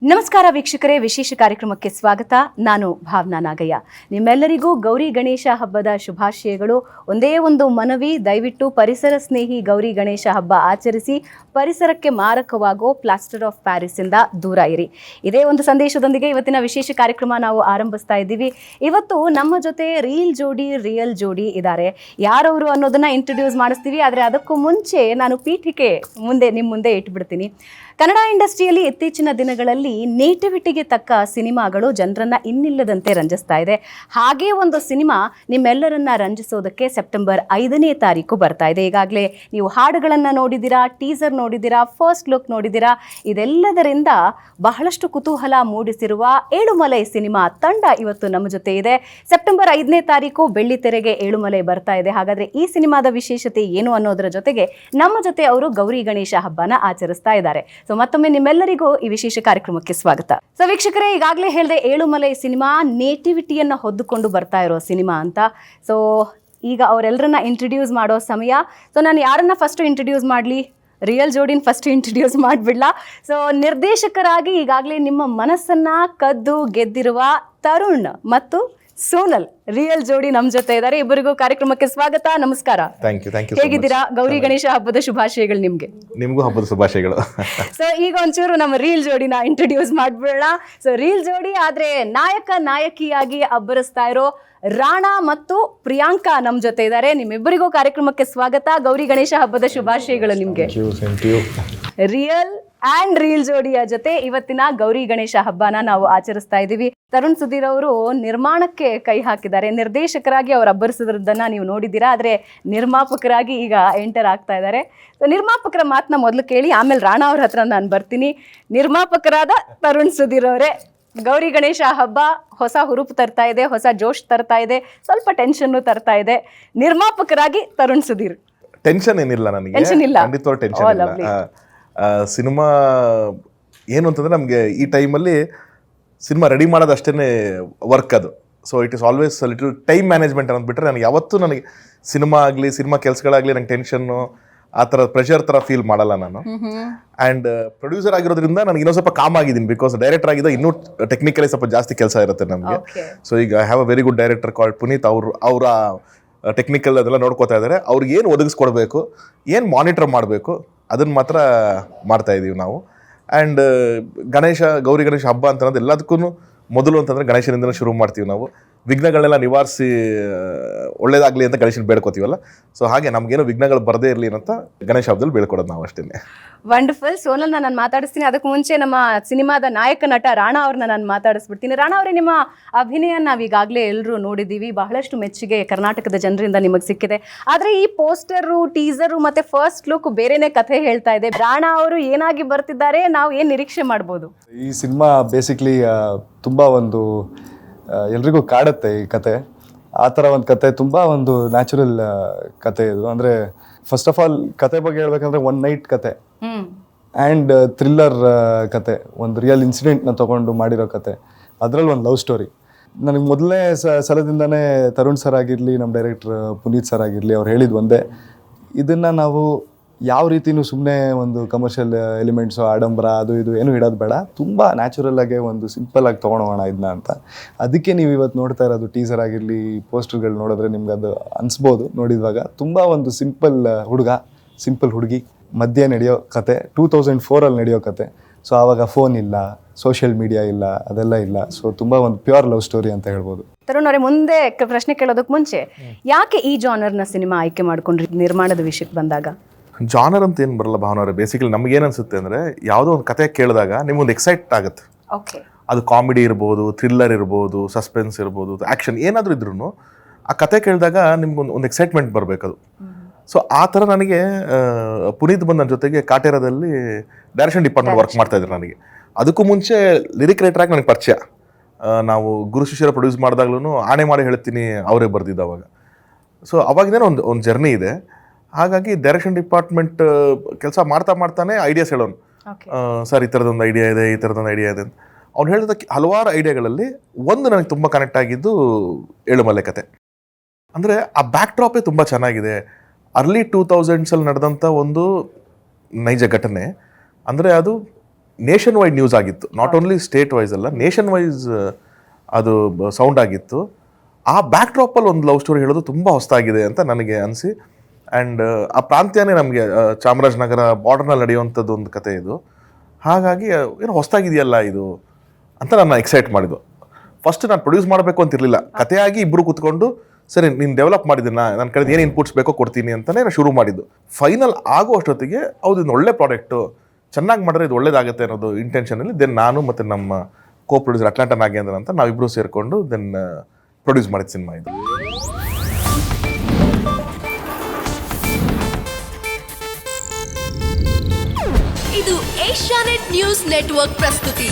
ನಮಸ್ಕಾರ ವೀಕ್ಷಕರೇ, ವಿಶೇಷ ಕಾರ್ಯಕ್ರಮಕ್ಕೆ ಸ್ವಾಗತ. ನಾನು ಭಾವನಾ ನಾಗಯ್ಯ. ನಿಮ್ಮೆಲ್ಲರಿಗೂ ಗೌರಿ ಗಣೇಶ ಹಬ್ಬದ ಶುಭಾಶಯಗಳು. ಒಂದೇ ಒಂದು ಮನವಿ, ದಯವಿಟ್ಟು ಪರಿಸರ ಸ್ನೇಹಿ ಗೌರಿ ಗಣೇಶ ಹಬ್ಬ ಆಚರಿಸಿ. ಪರಿಸರಕ್ಕೆ ಮಾರಕವಾಗೋ ಪ್ಲಾಸ್ಟರ್ ಆಫ್ ಪ್ಯಾರಿಸ್ ಇಂದ ದೂರ ಇರಿ. ಇದೇ ಒಂದು ಸಂದೇಶದೊಂದಿಗೆ ಇವತ್ತಿನ ವಿಶೇಷ ಕಾರ್ಯಕ್ರಮ ನಾವು ಆರಂಭಿಸ್ತಾ ಇದ್ದೀವಿ. ಇವತ್ತು ನಮ್ಮ ಜೊತೆ ರಿಯಲ್ ಜೋಡಿ ಇದ್ದಾರೆ. ಯಾರವರು ಅನ್ನೋದನ್ನ ಇಂಟ್ರೊಡ್ಯೂಸ್ ಮಾಡಿಸ್ತೀವಿ. ಆದರೆ ಅದಕ್ಕೂ ಮುಂಚೆ ನಾನು ಪೀಠಿಕೆ ನಿಮ್ಮ ಮುಂದೆ ಇಟ್ಬಿಡ್ತೀನಿ. ಕನ್ನಡ ಇಂಡಸ್ಟ್ರಿಯಲ್ಲಿ ಇತ್ತೀಚಿನ ದಿನಗಳಲ್ಲಿ ನೇಟಿವಿಟಿಗೆ ತಕ್ಕ ಸಿನಿಮಾಗಳು ಜನರನ್ನ ಇನ್ನಿಲ್ಲದಂತೆ ರಂಜಿಸ್ತಾ ಇದೆ. ಹಾಗೇ ಒಂದು ಸಿನಿಮಾ ನಿಮ್ಮೆಲ್ಲರನ್ನ ರಂಜಿಸೋದಕ್ಕೆ ಸೆಪ್ಟೆಂಬರ್ 5ನೇ ತಾರೀಕು ಬರ್ತಾ ಇದೆ. ಈಗಾಗಲೇ ನೀವು ಹಾಡುಗಳನ್ನು ನೋಡಿದ್ದೀರಾ, ಟೀಸರ್ ನೋಡಿದ್ದೀರಾ, ಫಸ್ಟ್ ಲುಕ್ ನೋಡಿದ್ದೀರಾ. ಇದೆಲ್ಲದರಿಂದ ಬಹಳಷ್ಟು ಕುತೂಹಲ ಮೂಡಿಸಿರುವ ಏಳುಮಲೈ ಸಿನಿಮಾ ತಂಡ ಇವತ್ತು ನಮ್ಮ ಜೊತೆ ಇದೆ. ಸೆಪ್ಟೆಂಬರ್ 5ನೇ ತಾರೀಕು ಬೆಳ್ಳಿತೆರೆಗೆ ಏಳುಮಲೈ ಬರ್ತಾ ಇದೆ. ಹಾಗಾದ್ರೆ ಈ ಸಿನಿಮಾದ ವಿಶೇಷತೆ ಏನು ಅನ್ನೋದರ ಜೊತೆಗೆ ನಮ್ಮ ಜೊತೆ ಅವರು ಗೌರಿ ಗಣೇಶ ಹಬ್ಬನ ಆಚರಿಸ್ತಾ ಇದ್ದಾರೆ. ಸೊ ಮತ್ತೊಮ್ಮೆ ನಿಮ್ಮೆಲ್ಲರಿಗೂ ಈ ವಿಶೇಷ ಕಾರ್ಯಕ್ರಮಕ್ಕೆ ಸ್ವಾಗತ. ಸೊ ವೀಕ್ಷಕರೇ, ಈಗಾಗಲೇ ಹೇಳಿದೆ ಏಳುಮಲೈ ಸಿನಿಮಾ ನೇಟಿವಿಟಿಯನ್ನು ಹೊದ್ದುಕೊಂಡು ಬರ್ತಾ ಇರೋ ಸಿನಿಮಾ ಅಂತ. ಸೊ ಈಗ ಅವರೆಲ್ಲರನ್ನ ಇಂಟ್ರೊಡ್ಯೂಸ್ ಮಾಡೋ ಸಮಯ. ಸೊ ನಾನು ಯಾರನ್ನ ಫಸ್ಟ್ ಇಂಟ್ರೊಡ್ಯೂಸ್ ಮಾಡಲಿ? ರಿಯಲ್ ಜೋಡಿನ ಫಸ್ಟ್ ಇಂಟ್ರೊಡ್ಯೂಸ್ ಮಾಡಿಬಿಡ್ಲಾ? ಸೊ ನಿರ್ದೇಶಕರಾಗಿ ಈಗಾಗಲೇ ನಿಮ್ಮ ಮನಸ್ಸನ್ನ ಕದ್ದು ಗೆದ್ದಿರುವ ತರುಣ್ ಮತ್ತು ಸೋನಲ್ ರಿಯಲ್ ಜೋಡಿ ನಮ್ಮ ಜೊತೆ ಇದ್ದಾರೆ. ಇಬ್ಬರಿಗೂ ಕಾರ್ಯಕ್ರಮಕ್ಕೆ ಸ್ವಾಗತ. ನಮಸ್ಕಾರ. Thank you. ಹೇಗಿದ್ದೀರಾ? ಗೌರಿ ಗಣೇಶ ಹಬ್ಬದ ಶುಭಾಶಯಗಳು ನಿಮ್ಗೆ. ನಿಮಗೂ ಹಬ್ಬದ ಶುಭಾಶಯಗಳು. ಸೊ ಈಗ ಒಂಚೂರು ನಮ್ಮ ರೀಲ್ ಜೋಡಿನ ಇಂಟ್ರೊಡ್ಯೂಸ್ ಮಾಡ್ಬಿಡೋಣ. ಸೊ ರೀಲ್ ಜೋಡಿ ಆದ್ರೆ ನಾಯಕಿಯಾಗಿ ಅಬ್ಬರಿಸ್ತಾ ಇರೋ ರಾಣಾ ಮತ್ತು ಪ್ರಿಯಾಂಕಾ ನಮ್ಮ ಜೊತೆ ಇದ್ದಾರೆ. ನಿಮ್ಮಿಬ್ಬರಿಗೂ ಕಾರ್ಯಕ್ರಮಕ್ಕೆ ಸ್ವಾಗತ. ಗೌರಿ ಗಣೇಶ ಹಬ್ಬದ ಶುಭಾಶಯಗಳು ನಿಮ್ಗೆ. ರಿಯಲ್ ಅಂಡ್ ರೀಲ್ ಜೋಡಿಯ ಜೊತೆ ಇವತ್ತಿನ ಗೌರಿ ಗಣೇಶ ಹಬ್ಬನ ನಾವು ಆಚರಿಸ್ತಾ ಇದ್ದೀವಿ. ತರುಣ್ ಸುಧೀರ್ ಅವರು ನಿರ್ಮಾಣಕ್ಕೆ ಕೈ ಹಾಕಿದ್ದಾರೆ. ನಿರ್ದೇಶಕರಾಗಿ ಅವರು ಅಬ್ಬರಿಸಿದ್ರದನ್ನ ನೀವು ನೋಡಿದ್ದೀರಾ. ಆದರೆ ನಿರ್ಮಾಪಕರಾಗಿ ಈಗ ಎಂಟರ್ ಆಗ್ತಾ ಇದ್ದಾರೆ. ಸೊ ನಿರ್ಮಾಪಕರ ಮಾತನ್ನ ಮೊದಲು ಕೇಳಿ, ಆಮೇಲೆ ರಾಣಾ ಅವ್ರ ಹತ್ರ ನಾನು ಬರ್ತೀನಿ. ನಿರ್ಮಾಪಕರಾದ ತರುಣ್ ಸುಧೀರ್ ಅವರೇ, ಗೌರಿ ಗಣೇಶ ಹಬ್ಬ ಹೊಸ ಹುರುಪು ತರ್ತಾ ಇದೆ, ಹೊಸ ಜೋಶ್ ತರ್ತಾ ಇದೆ, ಸ್ವಲ್ಪ ಟೆನ್ಷನ್ನು ತರ್ತಾ ಇದೆ. ನಿರ್ಮಾಪಕರಾಗಿ ತರುಣ್ ಸುಧೀರ್. ಟೆನ್ಷನ್ ಏನಿಲ್ಲ ನನಗೆ, ಖಂಡಿತವಾಗ್ಲೂ ಟೆನ್ಷನ್ ಇಲ್ಲ. ಸಿನಿಮಾ ಏನು ಅಂತಂದ್ರೆ ನಮಗೆ ಈ ಟೈಮಲ್ಲಿ ಸಿನಿಮಾ ರೆಡಿ ಮಾಡೋದು ಅಷ್ಟೇ ವರ್ಕ್ ಅದು. So it is always little time management ಅನ್ನೋದು ನನಗೆ ಯಾವತ್ತೂ ನನಗೆ ಸಿನಿಮಾ ಆಗಲಿ ಸಿನಿಮಾ ಕೆಲಸಗಳಾಗಲಿ ನಂಗೆ ಟೆನ್ಷನ್ನು ಆ ಥರ ಪ್ರೆಷರ್ ಥರ ಫೀಲ್ ಮಾಡಲ್ಲ ನಾನು. ಆ್ಯಂಡ್ ಪ್ರೊಡ್ಯೂಸರ್ ಆಗಿರೋದ್ರಿಂದ ನನಗೆ ಇನ್ನೂ ಸ್ವಲ್ಪ ಕಾಮ್ ಆಗಿದ್ದೀನಿ. ಬಿಕಾಸ್ ಡೈರೆಕ್ಟರ್ ಆಗಿದ್ದ ಇನ್ನೂ ಟೆಕ್ನಿಕಲಿ ಸ್ವಲ್ಪ ಜಾಸ್ತಿ ಕೆಲಸ ಇರುತ್ತೆ ನಮಗೆ. ಸೊ ಈಗ I have a very good director called Puneeth. ಅವರ ಟೆಕ್ನಿಕಲ್ ಅದೆಲ್ಲ ನೋಡ್ಕೋತಾ ಇದ್ದಾರೆ. ಅವ್ರಿಗೆ ಏನು ಒದಗಿಸ್ಕೊಡ್ಬೇಕು, ಏನು ಮಾನಿಟರ್ ಮಾಡಬೇಕು, ಅದನ್ನು ಮಾತ್ರ ಮಾಡ್ತಾ ಇದ್ದೀವಿ ನಾವು. ಆ್ಯಂಡ್ ಗೌರಿ ಗಣೇಶ ಹಬ್ಬ ಅಂತ ಅನ್ನೋದು ಎಲ್ಲದಕ್ಕೂ ಮೊದಲು ಅಂತಂದರೆ ಗಣೇಶನಿಂದಲೇ ಶುರು ಮಾಡ್ತೀವಿ ನಾವು. ವಿಘ್ನಗಳನ್ನೆಲ್ಲ ನಿವಾರಿಸಿ ಒಳ್ಳೇದಾಗಲಿ ಅಂತ ಗಣೇಶನ ಬೇಡ್ಕೋತೀವಲ್ಲ. ಸೊ ಹಾಗೆ ನಮಗೇನು ವಿಘ್ನಗಳು ಬರದೇ ಇರಲಿ ಅಂತ ಗಣೇಶ ಹಬ್ಬದಲ್ಲಿ ಬೇಡ್ಕೊಡೋದು ನಾವು ಅಷ್ಟೇ. ವಂಡರ್ಫುಲ್. ಸೋನಲ್ನ ನಾನು ಮಾತಾಡಿಸ್ತೀನಿ. ಅದಕ್ಕೆ ಮುಂಚೆ ನಮ್ಮ ಸಿನಿಮಾದ ನಾಯಕ ನಟ ರಾಣಾ ಅವ್ರನ್ನ ನಾನು ಮಾತಾಡಿಸ್ಬಿಡ್ತೀನಿ. ರಾಣಾ ಅವರೇ, ನಿಮ್ಮ ಅಭಿನಯ ನಾವು ಈಗಾಗಲೇ ಎಲ್ಲರೂ ನೋಡಿದ್ದೀವಿ. ಬಹಳಷ್ಟು ಮೆಚ್ಚುಗೆ ಕರ್ನಾಟಕದ ಜನರಿಂದ ನಿಮಗೆ ಸಿಕ್ಕಿದೆ. ಆದರೆ ಈ ಪೋಸ್ಟರು, ಟೀಸರು ಮತ್ತು ಫಸ್ಟ್ ಲುಕ್ ಬೇರೆನೇ ಕಥೆ ಹೇಳ್ತಾ ಇದೆ. ರಾಣಾ ಅವರು ಏನಾಗಿ ಬರ್ತಿದ್ದಾರೆ, ನಾವು ಏನು ನಿರೀಕ್ಷೆ ಮಾಡ್ಬೋದು? ಈ ಸಿನಿಮಾ ಬೇಸಿಕ್ಲಿ ತುಂಬ ಒಂದು ಎಲ್ರಿಗೂ ಕಾಡುತ್ತೆ ಈ ಕತೆ. ಆ ಥರ ಒಂದು ಕತೆ, ತುಂಬ ಒಂದು ನ್ಯಾಚುರಲ್ ಕತೆ ಇದು. ಅಂದರೆ ಫಸ್ಟ್ ಆಫ್ ಆಲ್ ಕತೆ ಬಗ್ಗೆ ಹೇಳ್ಬೇಕಂದ್ರೆ ಒನ್ ನೈಟ್ ಕತೆ ಆ್ಯಂಡ್ ಥ್ರಿಲ್ಲರ್ ಕತೆ, ಒಂದು ರಿಯಲ್ ಇನ್ಸಿಡೆಂಟ್ನ ತೊಗೊಂಡು ಮಾಡಿರೋ ಕತೆ. ಅದರಲ್ಲಿ ಒಂದು ಲವ್ ಸ್ಟೋರಿ. ನನಗೆ ಮೊದಲನೇ ಸಲದಿಂದನೇ ತರುಣ್ ಸರ್ ಆಗಿರಲಿ, ನಮ್ಮ ಡೈರೆಕ್ಟ್ರ್ ಪುನೀತ್ ಸರ್ ಆಗಿರಲಿ, ಅವ್ರು ಹೇಳಿದ್ದು ಒಂದೇ, ಇದನ್ನು ನಾವು ಯಾವ ರೀತಿಯೂ ಸುಮ್ಮನೆ ಒಂದು ಕಮರ್ಷಿಯಲ್ ಎಲಿಮೆಂಟ್ಸು, ಆಡಂಬರ ಅದು ಇದು ಏನು ಇಡೋದು ಬೇಡ, ತುಂಬ ನ್ಯಾಚುರಲ್ಲಾಗೆ ಒಂದು ಸಿಂಪಲ್ಲಾಗಿ ತೊಗೊಳೋಣ ಇದನ್ನ ಅಂತ. ಅದಕ್ಕೆ ನೀವು ಇವತ್ತು ನೋಡ್ತಾ ಇರೋದು ಟೀಸರ್ ಆಗಿರಲಿ, ಪೋಸ್ಟರ್ಗಳು ನೋಡಿದ್ರೆ ನಿಮ್ಗೆ ಅದು ಅನಿಸ್ಬೋದು ನೋಡಿದಾಗ. ತುಂಬ ಒಂದು ಸಿಂಪಲ್ ಹುಡುಗ, ಸಿಂಪಲ್ ಹುಡುಗಿ ಮಧ್ಯೆ ನಡೆಯೋ ಕತೆ. 2004 ನಡೆಯೋ ಕತೆ. ಸೊ ಆವಾಗ ಫೋನ್ ಇಲ್ಲ, ಸೋಷಿಯಲ್ ಮೀಡಿಯಾ ಇಲ್ಲ, ಅದೆಲ್ಲ ಇಲ್ಲ. ಸೊ ತುಂಬ ಒಂದು ಪ್ಯೂರ್ ಲವ್ ಸ್ಟೋರಿ ಅಂತ ಹೇಳ್ಬೋದು. ತರುಣ್ ಅವರೇ, ಮುಂದೆ ಪ್ರಶ್ನೆ ಕೇಳೋದಕ್ಕೆ ಮುಂಚೆ, ಯಾಕೆ ಈ ಜಾನರ್ನ ಸಿನಿಮಾ ಆಯ್ಕೆ ಮಾಡ್ಕೊಂಡ್ರಿ ನಿರ್ಮಾಣದ ವಿಷಯಕ್ಕೆ ಬಂದಾಗ? ಜಾನರ್ ಅಂತ ಏನು ಬರಲ್ಲ ಭಾವನವ್ರೆ. ಬೇಸಿಕಲಿ ನಮಗೇನು ಅನಿಸುತ್ತೆ ಅಂದರೆ, ಯಾವುದೋ ಒಂದು ಕತೆ ಕೇಳಿದಾಗ ನಿಮ್ಗೊಂದು ಎಕ್ಸೈಟ್ ಆಗುತ್ತೆ. ಅದು ಕಾಮಿಡಿ ಇರ್ಬೋದು, ಥ್ರಿಲ್ಲರ್ ಇರ್ಬೋದು, ಸಸ್ಪೆನ್ಸ್ ಇರ್ಬೋದು, ಆ್ಯಕ್ಷನ್ ಏನಾದರೂ ಇದ್ರೂ ಆ ಕತೆ ಕೇಳಿದಾಗ ನಿಮ್ಗೊಂದು ಎಕ್ಸೈಟ್ಮೆಂಟ್ ಬರಬೇಕದು. ಸೊ ಆ ಥರ ನನಗೆ ಪುನೀತ್ ಬಂದ ನನ್ನ ಜೊತೆಗೆ ಕಾಟೇರದಲ್ಲಿ ಡೈರೆಕ್ಷನ್ ಡಿಪಾರ್ಟ್ಮೆಂಟ್ ವರ್ಕ್ ಮಾಡ್ತಾಯಿದ್ರು. ನನಗೆ ಅದಕ್ಕೂ ಮುಂಚೆ ಲಿರಿಕ್ ರೈಟರಾಗಿ ನನಗೆ ಪರಿಚಯ. ನಾವು ಗುರು ಶಿಷ್ಯರ ಪ್ರೊಡ್ಯೂಸ್ ಮಾಡಿದಾಗ್ಲೂ ಆಣೆ ಮಾಡಿ ಹೇಳ್ತೀನಿ ಅವರೇ ಬರ್ದಿದ್ದು ಅವಾಗ. ಸೊ ಅವಾಗಿಂದ ಒಂದು ಜರ್ನಿ ಇದೆ. ಹಾಗಾಗಿ ಡೈರೆಕ್ಷನ್ ಡಿಪಾರ್ಟ್ಮೆಂಟ್ ಕೆಲಸ ಮಾಡ್ತಾನೆ ಐಡಿಯಾಸ್ ಹೇಳೋನು. ಸರ್ ಈ ಥರದೊಂದು ಐಡಿಯಾ ಇದೆ, ಈ ಥರದೊಂದು ಐಡಿಯಾ ಇದೆ ಅಂತ. ಅವ್ನು ಹೇಳಿದ ಹಲವಾರು ಐಡಿಯಾಗಳಲ್ಲಿ ಒಂದು ನನಗೆ ತುಂಬ ಕನೆಕ್ಟ್ ಆಗಿದ್ದು ಏಳುಮಲೆ ಕತೆ. ಅಂದರೆ ಆ ಬ್ಯಾಕ್ ಡ್ರಾಪೇ ತುಂಬ ಚೆನ್ನಾಗಿದೆ. ಅರ್ಲಿ 2000s ನಡೆದಂಥ ಒಂದು ನೈಜ ಘಟನೆ. ಅಂದರೆ ಅದು ನೇಷನ್ ವೈಡ್ ನ್ಯೂಸ್ ಆಗಿತ್ತು, ನಾಟ್ ಓನ್ಲಿ ಸ್ಟೇಟ್ ವೈಸ್ ಅಲ್ಲ, ನೇಷನ್ ವೈಸ್ ಅದು ಸೌಂಡ್ ಆಗಿತ್ತು. ಆ ಬ್ಯಾಕ್ ಡ್ರಾಪಲ್ಲಿ ಒಂದು ಲವ್ ಸ್ಟೋರಿ ಹೇಳೋದು ತುಂಬ ಹೊಸದಾಗಿದೆ ಅಂತ ನನಗೆ ಅನಿಸಿ, ಆ್ಯಂಡ್ ಆ ಪ್ರಾಂತ್ಯನೇ ನಮಗೆ ಚಾಮರಾಜನಗರ ಬಾರ್ಡರ್ನಲ್ಲಿ ನಡೆಯುವಂಥದ್ದು ಒಂದು ಕತೆ ಇದು. ಹಾಗಾಗಿ ಏನೋ ಹೊಸದಾಗಿದೆಯಲ್ಲ ಇದು ಅಂತ ನನ್ನ ಎಕ್ಸೈಟ್ ಮಾಡಿದ್ದು. ಫಸ್ಟ್ ನಾನು ಪ್ರೊಡ್ಯೂಸ್ ಮಾಡಬೇಕು ಅಂತಿರಲಿಲ್ಲ, ಕಥೆಯಾಗಿ ಇಬ್ಬರು ಕೂತ್ಕೊಂಡು ಸರಿ ನೀನು ಡೆವಲಪ್ ಮಾಡಿದ್ದೀನ, ನನ್ನ ಕಡೆ ಏನು ಇನ್ಪುಟ್ಸ್ ಬೇಕೋ ಕೊಡ್ತೀನಿ ಅಂತಲೇ ನಾನು ಶುರು ಮಾಡಿದ್ದು. ಫೈನಲ್ ಆಗೋ ಅಷ್ಟೊತ್ತಿಗೆ ಹೌದು ಇದು ಒಳ್ಳೆ ಪ್ರಾಡಕ್ಟು, ಚೆನ್ನಾಗಿ ಮಾಡಿದ್ರೆ ಇದು ಒಳ್ಳೇದಾಗುತ್ತೆ ಅನ್ನೋದು ಇಂಟೆನ್ಷನಲ್ಲಿ ದೆನ್ ನಾನು ಮತ್ತು ನಮ್ಮ ಕೋ ಪ್ರೊಡ್ಯೂಸರ್ ಅಟ್ಲಾಂಟ ನಾಗೇಂದ್ರ ಅಂತ ನಾವಿಬ್ಬರು ಸೇರಿಕೊಂಡು ದೆನ್ ಪ್ರೊಡ್ಯೂಸ್ ಮಾಡಿದ ಸಿನಿಮಾ ಇದು. ಇದು ಏಷ್ಯಾನೆಟ್ ನ್ಯೂಸ್ ನೆಟ್ವರ್ಕ್ ಪ್ರಸ್ತುತಿ.